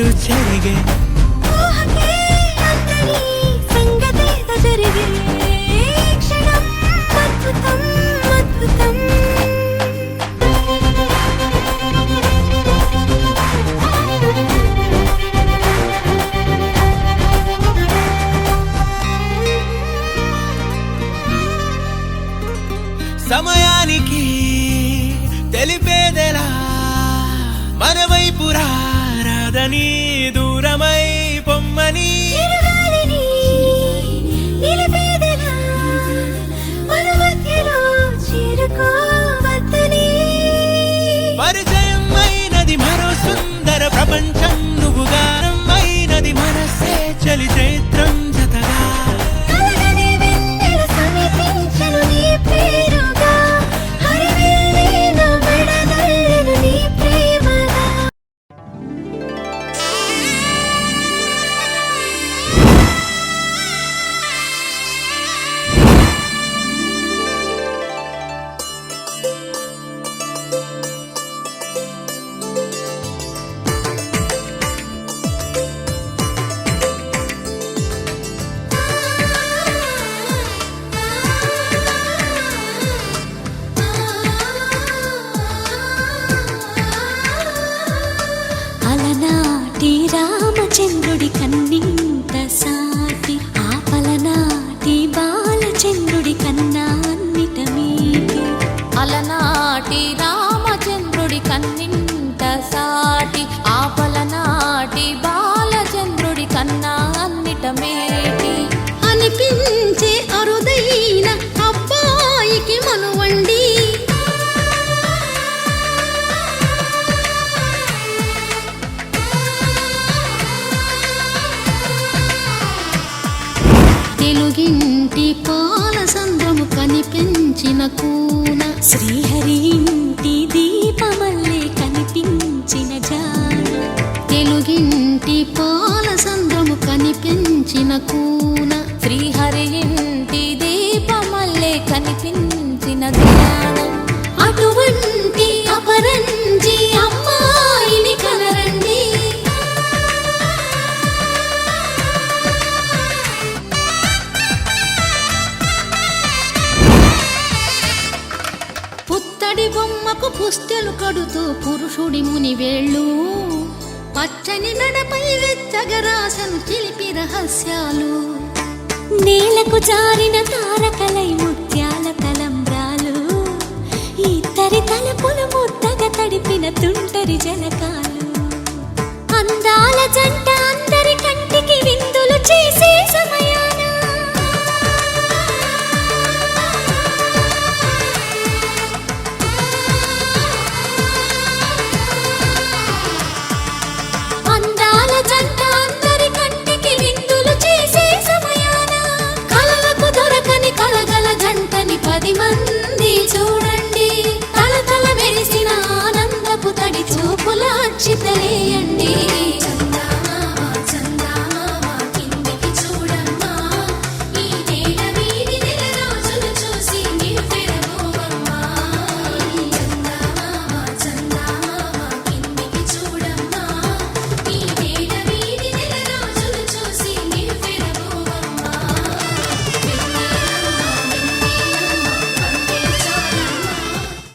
ఊహలు చెరిగే సమయానికి తెలిపేదెలా మన వైపు రాదని దూరమై పొమ్మని పరిచయం అయినది మరో సుందర ప్రపంచం నువ్వు గానం అయినది మనసే చలి చైత్రం జతగా రామచంద్రుడి కన్నింత సాటి ఆపలనాటి బాలచంద్రుడి కన్నా అన్నిట మీటి అలనాటి రామచంద్రుడి కన్నింత సాటి ఆపలనాటి బాలచంద్రుడి కన్నా అన్నిట మేటి అనిపించే అరుదైన అబ్బాయికి మనువండి తెలుగింటి పాల సంద్రము కనిపించిన కూన శ్రీహరి ఇంటి దీపమల్లే కనిపించిన జాన తెలుగింటి పాల సంద్రము కనిపించిన కూన శ్రీహరి ఇంటి దీపమల్లే కనిపించిన జాన అటువంటి అపరంజి అమ్మాయిని కనరండి పుత్తడి బొమ్మకు పుస్తెలు కడుతూ పురుషుడి ముని వేళ్ళు పచ్చని నడపై వెచ్చగరాసను చిలిపి రహస్యాలు నేలకు జారిన తారకలై ముత్యాల తలంబ్రాలు ఇద్దరి తలపులు ముద్దగా తడిపిన తుంటరి జలకాలు